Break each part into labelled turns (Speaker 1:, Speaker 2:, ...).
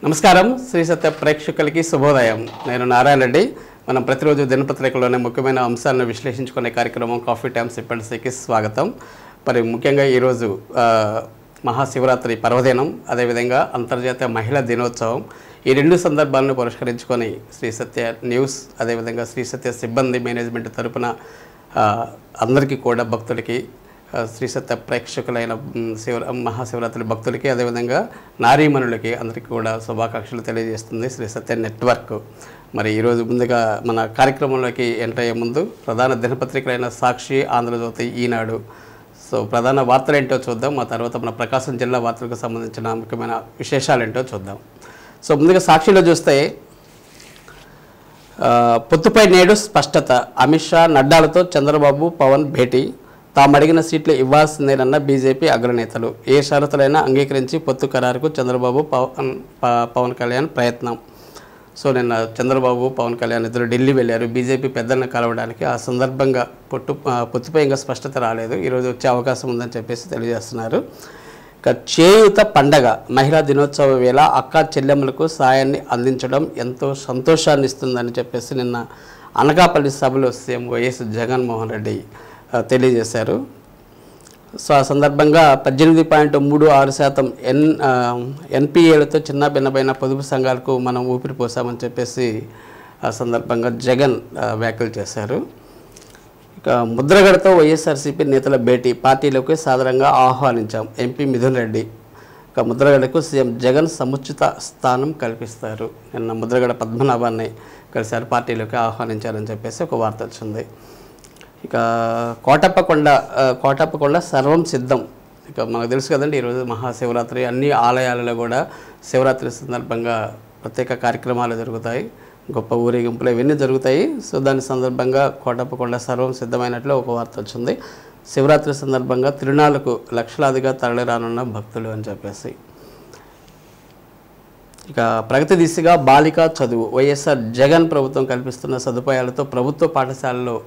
Speaker 1: నమస్కారం శ్రీ సత్య ప్రేక్షకులకి శుభోదయం. నేను నారాయణ రెడ్డి. మనం ప్రతిరోజు దినపత్రికలోనే ముఖ్యమైన అంశాలను విశ్లేషించుకునే కార్యక్రమం కాఫీ టైమ్ సిప్ అండ్ టీకి స్వాగతం. మరి ముఖ్యంగా ఈరోజు మహాశివరాత్రి పర్వదినం, అదేవిధంగా అంతర్జాతీయ మహిళా దినోత్సవం. ఈ రెండు సందర్భాలను పురస్కరించుకొని శ్రీ సత్య న్యూస్, అదేవిధంగా శ్రీ సత్య సిబ్బంది మేనేజ్మెంట్ తరపున అందరికీ కూడా భక్తులకి, శ్రీ సత్య ప్రేక్షకులైన మహాశివరాత్రి భక్తులకి, అదేవిధంగా నారీమణులకి అందరికీ కూడా శుభాకాంక్షలు తెలియజేస్తుంది శ్రీ సత్య నెట్వర్క్. మరి ఈరోజు ముందుగా మన కార్యక్రమంలోకి ఎంటర్ అయ్యే ముందు ప్రధాన దినపత్రికలైన సాక్షి, ఆంధ్రజ్యోతి, ఈనాడు ప్రధాన వార్తలు ఏంటో చూద్దాం. ఆ తర్వాత మన ప్రకాశం జిల్లా వార్తలకు సంబంధించిన ముఖ్యమైన విశేషాలు ఏంటో చూద్దాం. ముందుగా సాక్షిలో చూస్తే పొత్తుపై నేడు స్పష్టత. అమిత్ షా, నడ్డాలతో చంద్రబాబు, పవన్ భేటీ. తాము అడిగిన సీట్లు ఇవ్వాల్సిందేనన్న బీజేపీ అగ్రనేతలు. ఏ షరతులైనా అంగీకరించి పొత్తు ఖరారుకు చంద్రబాబు, పవన్ కళ్యాణ్ ప్రయత్నం. నిన్న చంద్రబాబు, పవన్ కళ్యాణ్ ఇద్దరు ఢిల్లీ వెళ్ళారు బీజేపీ పెద్దలను కలవడానికి. ఆ సందర్భంగా పొత్తుపై ఇంకా స్పష్టత రాలేదు. ఈరోజు వచ్చే అవకాశం ఉందని చెప్పేసి తెలియజేస్తున్నారు. ఇక చేయూత పండగ. మహిళా దినోత్సవ వేళ అక్క చెల్లెమ్మలకు సాయాన్ని అందించడం ఎంతో సంతోషాన్ని ఇస్తుందని చెప్పేసి నిన్న అనకాపల్లి సభలో సీఎం వైఎస్ జగన్మోహన్ రెడ్డి తెలియజేశారు. ఆ సందర్భంగా 18.36% ఎన్పిఏలతో చిన్న భిన్నమైన పొదుపు సంఘాలకు మనం ఊపిరి పోసామని చెప్పేసి ఆ సందర్భంగా జగన్ వ్యాఖ్యలు చేశారు. ఇక ముద్రగడతో వైఎస్ఆర్సీపీ నేతల భేటీ. పార్టీలోకి సాధారణంగా ఆహ్వానించాం. ఎంపీ మిథున్ రెడ్డి. ఇక ముద్రగడకు సీఎం జగన్ సముచిత స్థానం కల్పిస్తారు. నిన్న ముద్రగడ పద్మనాభాన్ని కలిసారు, పార్టీలోకి ఆహ్వానించారని చెప్పేసి ఒక వార్త వచ్చింది. ఇక కోటప్పకొండ సర్వం సిద్ధం. ఇక మనకు తెలుసు కదండి, ఈరోజు మహాశివరాత్రి. అన్ని ఆలయాలలో కూడా శివరాత్రి సందర్భంగా ప్రత్యేక కార్యక్రమాలు జరుగుతాయి, గొప్ప ఊరేగింపులు ఇవన్నీ జరుగుతాయి. దాని సందర్భంగా కోటప్పకొండ సర్వం సిద్ధమైనట్లు ఒక వార్త వచ్చింది. శివరాత్రి సందర్భంగా తిరునాళ్లకు లక్షలాదిగా తరలిరానున్న భక్తులు అని చెప్పేసి. ఇక ప్రగతి దిశగా బాలికా చదువు. వైఎస్ఆర్ జగన్ ప్రభుత్వం కల్పిస్తున్న సదుపాయాలతో ప్రభుత్వ పాఠశాలలో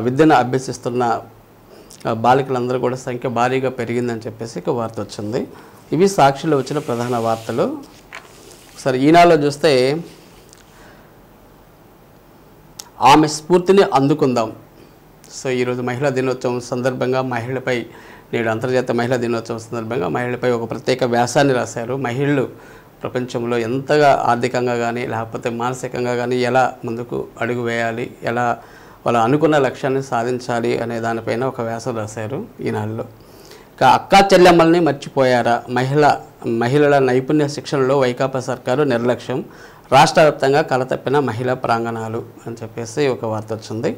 Speaker 1: విద్యను అభ్యసిస్తున్న బాలికలందరూ కూడా సంఖ్య భారీగా పెరిగిందని చెప్పేసి ఒక వార్త వచ్చింది. ఇవి సాక్షిలో వచ్చిన ప్రధాన వార్తలు. ఒకసారి ఈనాడులో చూస్తే ఆమె స్ఫూర్తిని అందుకుందాం. ఈరోజు మహిళా దినోత్సవం సందర్భంగా మహిళలపై, నేడు అంతర్జాతీయ మహిళా దినోత్సవం సందర్భంగా మహిళలపై ఒక ప్రత్యేక వ్యాసాన్ని రాశారు. మహిళలు ప్రపంచంలో ఎంతగా ఆర్థికంగా కానీ లేకపోతే మానసికంగా కానీ ఎలా ముందుకు అడుగు వేయాలి, ఎలా వాళ్ళు అనుకున్న లక్ష్యాన్ని సాధించాలి అనే దానిపైన ఒక వ్యాసం రాశారు ఈనాడులో. ఇక అక్కా చెల్లెమ్మల్ని మర్చిపోయారా? మహిళల నైపుణ్య శిక్షణలో వైకాపా సర్కారు నిర్లక్ష్యం. రాష్ట్ర వ్యాప్తంగా కలతప్పిన మహిళా ప్రాంగణాలు అని చెప్పేసి ఒక వార్త వచ్చింది.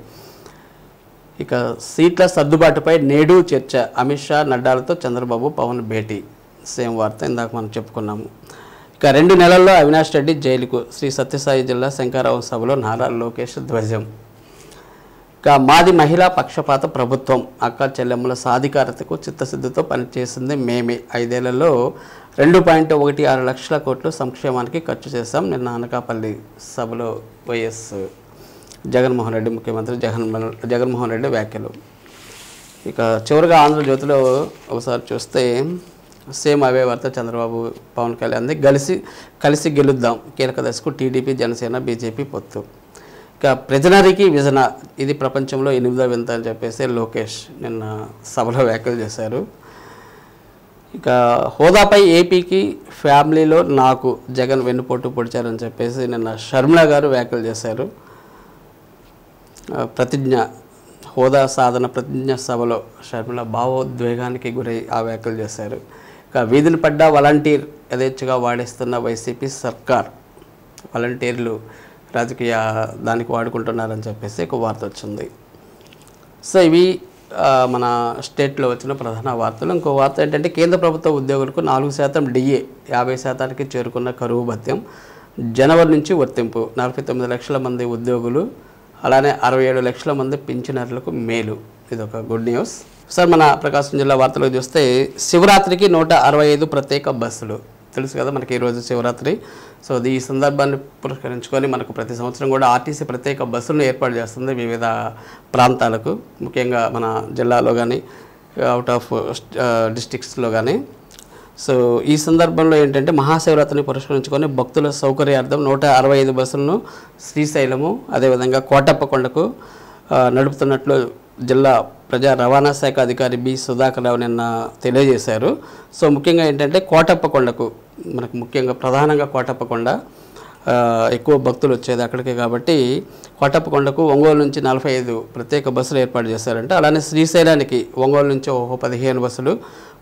Speaker 1: ఇక సీట్ల సర్దుబాటుపై నేడు చర్చ. అమిత్ షా, నడ్డాలతో చంద్రబాబు, పవన్ భేటీ. సేమ్ వార్త ఇందాక మనం చెప్పుకున్నాము. ఇక 2 నెలల్లో అవినాష్ రెడ్డి జైలుకు. శ్రీ సత్యసాయి జిల్లా శంకరావం సభలో నారా లోకేష్ ధ్వజం. ఇక మాది మహిళా పక్షపాత ప్రభుత్వం. అక్క చెల్లెమ్మల సాధికారతకు చిత్తశుద్ధితో పనిచేసింది మేమే. 5 ఏళ్లలో 2.16 లక్షల కోట్లు సంక్షేమానికి ఖర్చు చేశాం. నిన్న అనకాపల్లి సభలో వైఎస్ జగన్మోహన్ రెడ్డి, ముఖ్యమంత్రి జగన్మోహన్ రెడ్డి వ్యాఖ్యలు. ఇక చివరిగా ఆంధ్రజ్యోతిలో ఒకసారి చూస్తే సేమ్ అవే వార్త. చంద్రబాబు, పవన్ కళ్యాణ్ కలిసి గెలుద్దాం. కీలక దశకు టీడీపీ, జనసేన, బీజేపీ పొత్తు. ఇక ప్రెజనరీకి విజన. ఇది ప్రపంచంలో 8వ వింత అని చెప్పేసి లోకేష్ నిన్న సభలో వ్యాఖ్యలు చేశారు. ఇక హోదాపై ఏపీకి ఫ్యామిలీలో నాకు జగన్ వెన్నుపోటు పొడిచారని చెప్పేసి నిన్న షర్మిల గారు వ్యాఖ్యలు చేశారు. హోదా సాధన ప్రతిజ్ఞ సభలో షర్మిల భావోద్వేగానికి గురై ఆ వ్యాఖ్యలు చేశారు. ఇక వీధిని పడ్డ వాలంటీర్ యథేచ్ఛగా వాడేస్తున్న వైసీపీ సర్కార్. వాలంటీర్లు రాజకీయ దానికి వాడుకుంటున్నారని చెప్పేసి ఒక వార్త వచ్చింది. ఇవి మన స్టేట్లో వచ్చిన ప్రధాన వార్తలు. ఇంకో వార్త ఏంటంటే కేంద్ర ప్రభుత్వ ఉద్యోగులకు 4% డిఏ, 50%కి చేరుకున్న కరువు భత్యం జనవరి నుంచి వర్తింపు. 49 లక్షల మంది ఉద్యోగులు, అలానే 67 లక్షల మంది పింఛనర్లకు మేలు. ఇది ఒక గుడ్ న్యూస్. మన ప్రకాశం జిల్లా వార్తలు చూస్తే శివరాత్రికి 165 ప్రత్యేక బస్సులు. తెలుసు కదా మనకి ఈరోజు శివరాత్రి. ఈ సందర్భాన్ని పురస్కరించుకొని మనకు ప్రతి సంవత్సరం కూడా ఆర్టీసీ ప్రత్యేక బస్సులను ఏర్పాటు చేస్తుంది వివిధ ప్రాంతాలకు, ముఖ్యంగా మన జిల్లాలో కానీ అవుట్ ఆఫ్ డిస్ట్రిక్ట్స్లో కానీ. సో ఈ సందర్భంలో ఏంటంటే మహాశివరాత్రిని పురస్కరించుకొని భక్తుల సౌకర్యార్థం 165 బస్సులను శ్రీశైలము అదేవిధంగా కోటప్పకొండకు నడుపుతున్నట్లు జిల్లా ప్రజా రవాణా శాఖ అధికారి బి సుధాకర్ రావు నిన్న తెలియజేశారు. సో ముఖ్యంగా ఏంటంటే కోటప్పకొండకు మనకు ముఖ్యంగా ప్రధానంగా కోటప్పకొండ ఎక్కువ భక్తులు వచ్చేది అక్కడికి, కాబట్టి కోటప్పకొండకు ఒంగోలు నుంచి 45 ప్రత్యేక బస్సులు ఏర్పాటు చేశారంటే. అలానే శ్రీశైలానికి ఒంగోలు నుంచి ఒక 15 బస్సులు,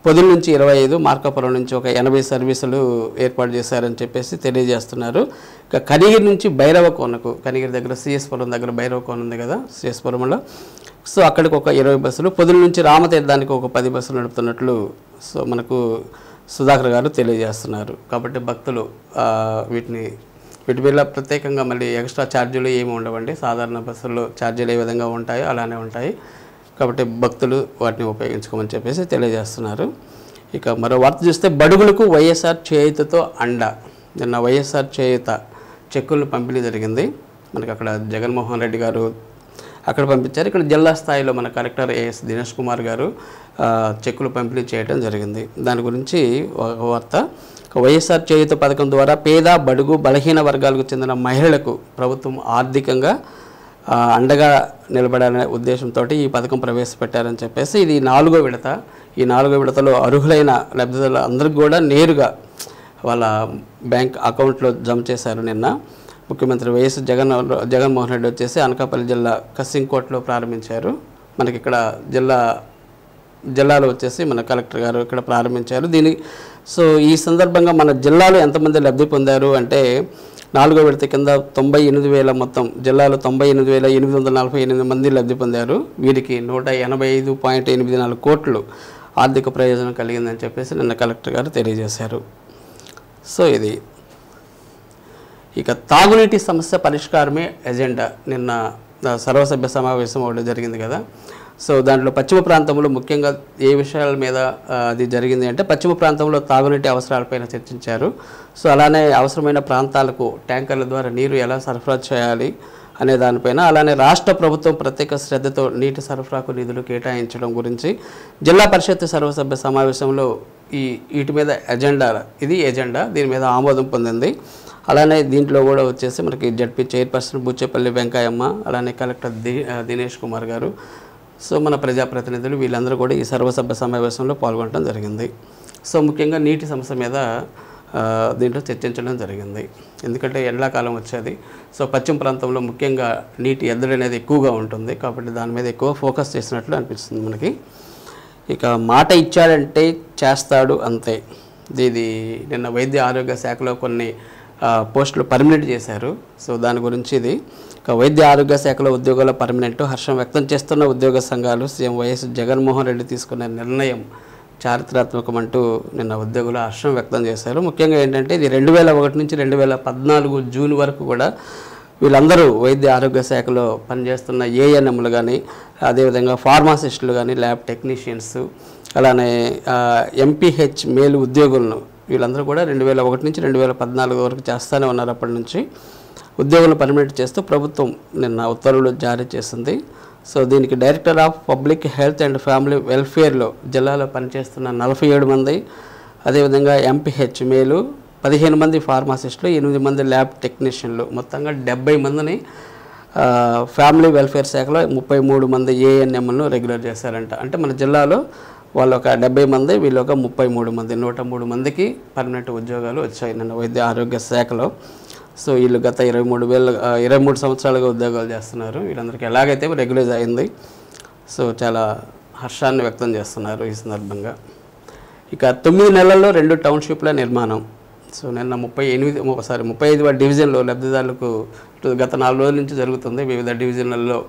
Speaker 1: పొదిలి నుంచి 25, మార్కాపురం నుంచి ఒక 80 సర్వీసులు ఏర్పాటు చేశారని చెప్పేసి తెలియజేస్తున్నారు. ఇక కనిగిరి నుంచి భైరవకోనకు, కనిగిరి దగ్గర సిఎస్పురం దగ్గర భైరవకోన ఉంది కదా సిఎస్పురంలో, సో అక్కడికి ఒక 20 బస్సులు, పొదిలి నుంచి రామతీర్థానికి ఒక 10 బస్సులు నడుపుతున్నట్లు సో మనకు సుధాకర్ గారు తెలియజేస్తున్నారు. కాబట్టి భక్తులు వీటి మీద ప్రత్యేకంగా మళ్ళీ ఎక్స్ట్రా ఛార్జీలు ఏమి ఉండవండి. సాధారణ బస్సుల్లో ఛార్జీలు ఏ విధంగా ఉంటాయో అలానే ఉంటాయి. కాబట్టి భక్తులు వాటిని ఉపయోగించుకోమని చెప్పేసి తెలియజేస్తున్నారు. ఇక మరో వార్త చూస్తే బడుగులకు వైఎస్ఆర్ చేయూతతో అండ. నిన్న వైఎస్ఆర్ చేయూత చెక్కులను పంపిణీ జరిగింది. మనకి అక్కడ జగన్మోహన్ రెడ్డి గారు అక్కడ పంపించారు. ఇక్కడ జిల్లా స్థాయిలో మన కలెక్టర్ ఏఎస్ దినేష్ కుమార్ గారు చెక్కులు పంపిణీ చేయడం జరిగింది. దాని గురించి ఒక వార్త. వైఎస్ఆర్ చేయూత పథకం ద్వారా పేద బడుగు బలహీన వర్గాలకు చెందిన మహిళలకు ప్రభుత్వం ఆర్థికంగా అండగా నిలబడాలనే ఉద్దేశంతో ఈ పథకం ప్రవేశపెట్టారని చెప్పేసి ఇది 4వ విడత. ఈ 4వ విడతలో అర్హులైన లబ్ధిదారులు అందరికీ కూడా నేరుగా వాళ్ళ బ్యాంక్ అకౌంట్లో జమ చేశారు. నిన్న ముఖ్యమంత్రి వైఎస్ జగన్మోహన్ రెడ్డి వచ్చేసి అనకాపల్లి జిల్లా కసింకోట్లో ప్రారంభించారు. మనకి ఇక్కడ జిల్లాలో వచ్చేసి మన కలెక్టర్ గారు ఇక్కడ ప్రారంభించారు దీన్ని. సో ఈ సందర్భంగా మన జిల్లాలో ఎంతమంది లబ్ధి పొందారు అంటే 4వ విడత కింద 98,000 మొత్తం జిల్లాలో 98,848 మంది లబ్ధి పొందారు. వీరికి 185.84 కోట్లు ఆర్థిక ప్రయోజనం కలిగిందని చెప్పేసి నిన్న కలెక్టర్ గారు తెలియజేశారు. సో ఇది ఇక తాగునీటి సమస్య పరిష్కారమే ఎజెండా. నిన్న సర్వసభ్య సమావేశం ఒకటి జరిగింది కదా. సో దాంట్లో పశ్చిమ ప్రాంతంలో ముఖ్యంగా ఏ విషయాల మీద అది జరిగింది అంటే పశ్చిమ ప్రాంతంలో తాగునీటి అవసరాలపైన చర్చించారు. సో అలానే అవసరమైన ప్రాంతాలకు ట్యాంకర్ల ద్వారా నీరు ఎలా సరఫరా చేయాలి అనే దానిపైన, అలానే రాష్ట్ర ప్రభుత్వం ప్రత్యేక శ్రద్ధతో నీటి సరఫరాకు నిధులు కేటాయించడం గురించి జిల్లా పరిషత్ సర్వసభ్య సమావేశంలో వీటి మీద ఎజెండా దీని మీద ఆమోదం పొందింది. అలానే దీంట్లో కూడా వచ్చేసి మనకి జడ్పీ చైర్పర్సన్ బుచ్చేపల్లి వెంకయ్యమ్మ, అలానే కలెక్టర్ దినేష్ కుమార్ గారు, సో మన ప్రజాప్రతినిధులు వీళ్ళందరూ కూడా ఈ సర్వసభ్య సమావేశంలో పాల్గొనడం జరిగింది. సో ముఖ్యంగా నీటి సమస్య మీద దీంట్లో చర్చించడం జరిగింది. ఎందుకంటే ఎండాకాలం వచ్చేది. సో పశ్చిమ ప్రాంతంలో ముఖ్యంగా నీటి ఎద్దడి అనేది ఎక్కువగా ఉంటుంది. కాబట్టి దాని మీద ఎక్కువ ఫోకస్ చేసినట్లు అనిపిస్తుంది మనకి. ఇక మాట ఇచ్చాడంటే చేస్తాడు అంతే. ఇది నిన్న వైద్య ఆరోగ్య శాఖలో కొన్ని పోస్టులు పర్మనెంట్ చేశారు. సో దాని గురించి ఇది. ఇక వైద్య ఆరోగ్య శాఖలో ఉద్యోగాల పర్మనెంట్ హర్షం వ్యక్తం చేస్తున్న ఉద్యోగ సంఘాలు సీఎం వైఎస్ జగన్మోహన్ రెడ్డి తీసుకున్న నిర్ణయం చారిత్రాత్మకం అంటూ నిన్న ఉద్యోగులు హర్షం వ్యక్తం చేశారు. ముఖ్యంగా ఏంటంటే ఇది 2001 నుంచి 2014 జూన్ వరకు కూడా వీళ్ళందరూ వైద్య ఆరోగ్య శాఖలో పనిచేస్తున్న ఏఎన్ఎంలు కానీ, అదేవిధంగా ఫార్మాసిస్టులు కానీ, ల్యాబ్ టెక్నీషియన్స్, అలానే ఎంపీహెచ్ మేలు ఉద్యోగులను వీళ్ళందరూ కూడా 2001 నుంచి 2014 వరకు చేస్తూనే ఉన్నారు. అప్పటి నుంచి ఉద్యోగులను పర్మనెంట్ చేస్తూ ప్రభుత్వం నిన్న ఉత్తర్వులు జారీ చేసింది. సో దీనికి director of public health and family వెల్ఫేర్లో జిల్లాలో పనిచేస్తున్న 47 మంది, అదేవిధంగా ఎంపీహెచ్ మేలు 15 మంది ఫార్మాసిస్టులు, 8 మంది ల్యాబ్ టెక్నీషియన్లు, మొత్తంగా 70 మందిని ఫ్యామిలీ వెల్ఫేర్ శాఖలో 33 మంది ఏఎన్ఎంలను రెగ్యులర్ చేశారంట. అంటే మన జిల్లాలో వాళ్ళు ఒక 70 మంది, వీళ్ళు ఒక 33 మంది, 103 మందికి పర్మనెంట్ ఉద్యోగాలు వచ్చాయి నిన్న వైద్య ఆరోగ్య శాఖలో. సో వీళ్ళు గత 23 సంవత్సరాలుగా ఉద్యోగాలు చేస్తున్నారు. వీళ్ళందరికీ ఎలాగైతే రెగ్యులైజ్ అయింది. సో చాలా హర్షాన్ని వ్యక్తం చేస్తున్నారు ఈ సందర్భంగా. ఇక 9 నెలల్లో 2 టౌన్షిప్ల నిర్మాణం. సో నిన్న 35వ డివిజన్లో లబ్ధిదారులకు గత 4 రోజుల నుంచి జరుగుతుంది. వివిధ డివిజన్లలో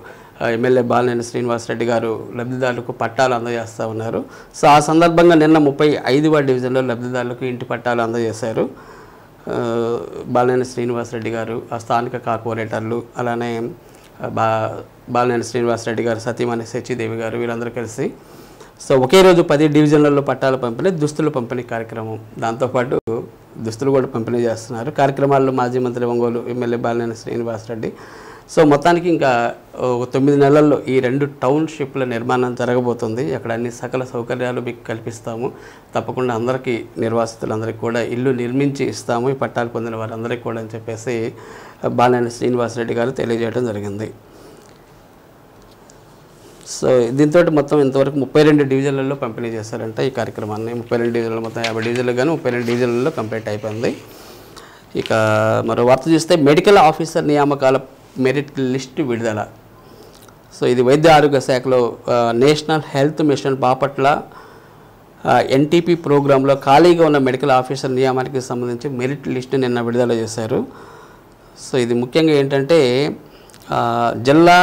Speaker 1: ఎమ్మెల్యే బాలినేని శ్రీనివాసరెడ్డి గారు లబ్ధిదారులకు పట్టాలు అందజేస్తూ ఉన్నారు. సో ఆ సందర్భంగా నిన్న 35వ డివిజన్లో లబ్ధిదారులకు ఇంటి పట్టాలు అందజేశారు బాలినేని శ్రీనివాసరెడ్డి గారు, ఆ స్థానిక కార్పొరేటర్లు, అలానే బాలినేని శ్రీనివాసరెడ్డి గారు సతీమణి శచిదేవి గారు, వీళ్ళందరూ కలిసి సో ఒకే రోజు 10 డివిజన్లలో పట్టాల పంపిణీ, దుస్తుల పంపిణీ కార్యక్రమం, దాంతోపాటు దుస్తులు కూడా పంపిణీ చేస్తున్నారు. కార్యక్రమాల్లో మాజీ మంత్రి ఒంగోలు ఎమ్మెల్యే బాలినేని శ్రీనివాసరెడ్డి, సో మొత్తానికి ఇంకా 9 నెలల్లో ఈ 2 టౌన్షిప్ల నిర్మాణం జరగబోతుంది. అక్కడ అన్ని సకల సౌకర్యాలు మీకు కల్పిస్తాము. తప్పకుండా అందరికీ నిర్వాసితులందరికీ కూడా ఇల్లు నిర్మించి ఇస్తాము, ఈ పట్టాలు పొందిన వారందరికీ కూడా అని చెప్పేసి బాలినేని శ్రీనివాసరెడ్డి గారు తెలియజేయడం జరిగింది. సో దీంతో మొత్తం ఇంతవరకు 32 డివిజన్లలో పంపిణీ చేశారంట ఈ కార్యక్రమాన్ని. 32 డివిజన్లు, మొత్తం 50 డివిజన్లు కానీ 32 డివిజన్లలో కంప్లీట్ అయిపోయింది. ఇక మరో వార్త చూస్తే మెడికల్ ఆఫీసర్ నియామకాల మెరిట్ లిస్టు విడుదల. సో ఇది వైద్య ఆరోగ్య శాఖలో national health machine Bapatla NTP ప్రోగ్రాంలో ఖాళీగా ఉన్న మెడికల్ ఆఫీసర్ నియామానికి సంబంధించి మెరిట్ లిస్టు నిన్న విడుదల చేశారు. సో ఇది ముఖ్యంగా ఏంటంటే జిల్లా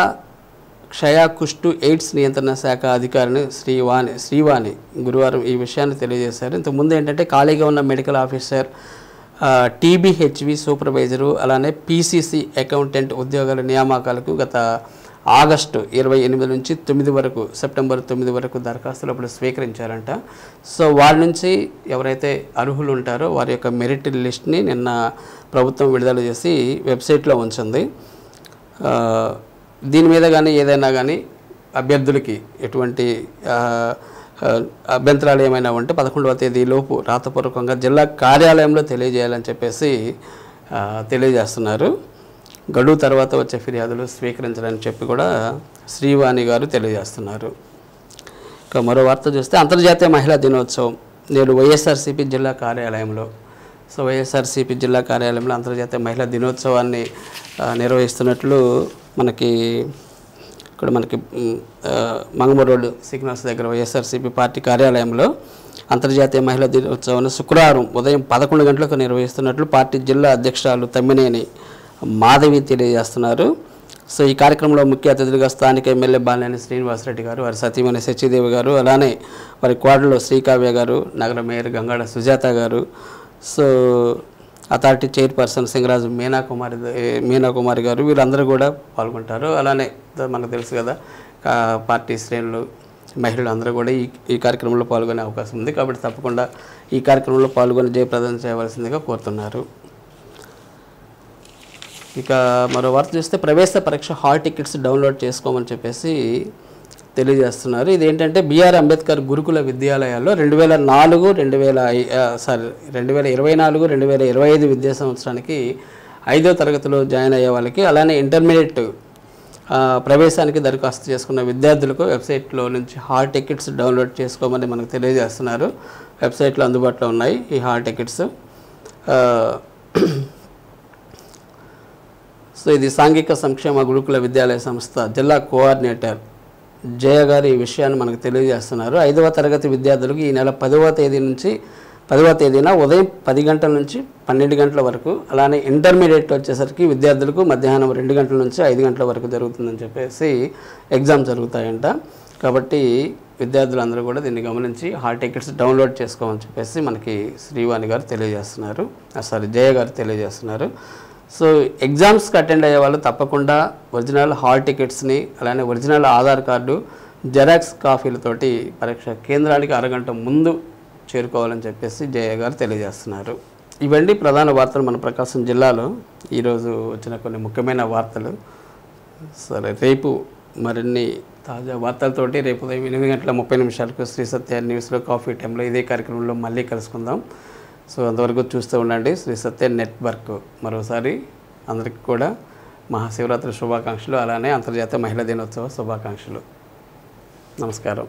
Speaker 1: క్షయ కుష్టు ఎయిడ్స్ నియంత్రణ శాఖ అధికారిని శ్రీవాణి గురువారం ఈ విషయాన్ని తెలియజేశారు. ఇంతకుముందు ఏంటంటే ఖాళీగా ఉన్న మెడికల్ ఆఫీసర్, టీబీహెచ్వి సూపర్వైజరు, అలానే పీసీసీ అకౌంటెంట్ ఉద్యోగాల నియామకాలకు గత ఆగస్టు 28 నుంచి 9 వరకు, సెప్టెంబర్ 9 వరకు దరఖాస్తులు అప్పుడు స్వీకరించారంట. సో వారి నుంచి ఎవరైతే అర్హులు ఉంటారో వారి యొక్క మెరిట్ లిస్ట్ని నిన్న ప్రభుత్వం విడుదల చేసి వెబ్సైట్లో ఉంచింది. దీని మీద కానీ ఏదైనా కానీ అభ్యర్థులకి ఎటువంటి అభ్యంతరాలు ఏమైనా ఉంటే 11వ తేదీలోపు రాతపూర్వకంగా జిల్లా కార్యాలయంలో తెలియజేయాలని చెప్పేసి తెలియజేస్తున్నారు. గడువు తర్వాత వచ్చే ఫిర్యాదులు స్వీకరించాలని చెప్పి కూడా శ్రీవాణి గారు తెలియజేస్తున్నారు. ఇక మరో వార్త చూస్తే అంతర్జాతీయ మహిళా దినోత్సవం నేడు వైఎస్ఆర్సీపీ జిల్లా కార్యాలయంలో. సో వైఎస్ఆర్సీపీ జిల్లా కార్యాలయంలో అంతర్జాతీయ మహిళా దినోత్సవాన్ని నిర్వహిస్తున్నట్లు మనకి ఇక్కడ మంగమూరు రోడ్డు సిగ్నల్స్ దగ్గర వైఎస్ఆర్సీపీ పార్టీ కార్యాలయంలో అంతర్జాతీయ మహిళా దినోత్సవాన్ని శుక్రవారం ఉదయం 11 గంటలకు నిర్వహిస్తున్నట్లు పార్టీ జిల్లా అధ్యక్షురాలు తమ్మినేని మాధవి తెలియజేస్తున్నారు. సో ఈ కార్యక్రమంలో ముఖ్య అతిథులుగా స్థానిక ఎమ్మెల్యే బాలినేని శ్రీనివాసరెడ్డి గారు, వారి సతీమణి సచిదేవి గారు, అలానే వారి కోడలు శ్రీకావ్య గారు, నగర మేయర్ గంగాడ సుజాత గారు, so authority chairperson Singaraju Meena Kumari గారు, వీళ్ళందరూ కూడా పాల్గొంటారు. అలానే మనకు తెలుసు కదా పార్టీ శ్రేణులు, మహిళలు అందరూ కూడా ఈ కార్యక్రమంలో పాల్గొనే అవకాశం ఉంది. కాబట్టి తప్పకుండా ఈ కార్యక్రమంలో పాల్గొని జయప్రదం చేయవలసిందిగా కోరుతున్నారు. ఇక మరో వార్త చూస్తే ప్రవేశ పరీక్ష హాల్ టికెట్స్ డౌన్లోడ్ చేసుకోమని చెప్పేసి తెలియజేస్తున్నారు. ఇదేంటంటే బిఆర్ అంబేద్కర్ గురుకుల విద్యాలయాల్లో 2024-2025 విద్యా సంవత్సరానికి 5వ తరగతిలో జాయిన్ అయ్యే వాళ్ళకి, అలానే ఇంటర్మీడియట్ ప్రవేశానికి దరఖాస్తు చేసుకున్న విద్యార్థులకు వెబ్సైట్లో నుంచి హాల్ టికెట్స్ డౌన్లోడ్ చేసుకోమని మనకు తెలియజేస్తున్నారు. వెబ్సైట్లో అందుబాటులో ఉన్నాయి ఈ హాల్ టికెట్స్. సో ఇది సాంఘిక సంక్షేమ గురుకుల విద్యాలయ సంస్థ జిల్లా కోఆర్డినేటర్ జయ గారు ఈ విషయాన్ని మనకు తెలియజేస్తున్నారు. 5వ తరగతి విద్యార్థులకు ఈ నెల 10వ తేదీన ఉదయం 10 గంటల నుంచి 12 గంటల వరకు, అలానే ఇంటర్మీడియట్ వచ్చేసరికి విద్యార్థులకు మధ్యాహ్నం 2 గంటల నుంచి 5 గంటల వరకు జరుగుతుందని చెప్పేసి ఎగ్జామ్ జరుగుతాయంట. కాబట్టి విద్యార్థులందరూ కూడా దీన్ని గమనించి హాల్ టికెట్స్ డౌన్లోడ్ చేసుకోమని చెప్పేసి మనకి శ్రీవాణి గారు తెలియజేస్తున్నారు, జయ గారు తెలియజేస్తున్నారు. సో ఎగ్జామ్స్కి అటెండ్ అయ్యే వాళ్ళు తప్పకుండా ఒరిజినల్ హాల్ టికెట్స్ని, అలానే ఒరిజినల్ ఆధార్ కార్డు, జెరాక్స్ కాపీలతోటి పరీక్ష కేంద్రానికి అరగంట ముందు చేరుకోవాలని చెప్పేసి జయ గారు తెలియజేస్తున్నారు. ఇవన్నీ ప్రధాన వార్తలు మన ప్రకాశం జిల్లాలో ఈరోజు వచ్చిన కొన్ని ముఖ్యమైన వార్తలు. సరే, రేపు మరిన్ని తాజా వార్తలతోటి రేపు ఉదయం 8:30 శ్రీ సత్య న్యూస్లో కాఫీ టైంలో ఇదే కార్యక్రమంలో మళ్ళీ కలుసుకుందాం. సో అంతవరకు చూస్తూ ఉండండి శ్రీ సత్య నెట్వర్క్. మరోసారి అందరికీ కూడా మహాశివరాత్రి శుభాకాంక్షలు, అలానే అంతర్జాతీయ మహిళా దినోత్సవ శుభాకాంక్షలు. నమస్కారం.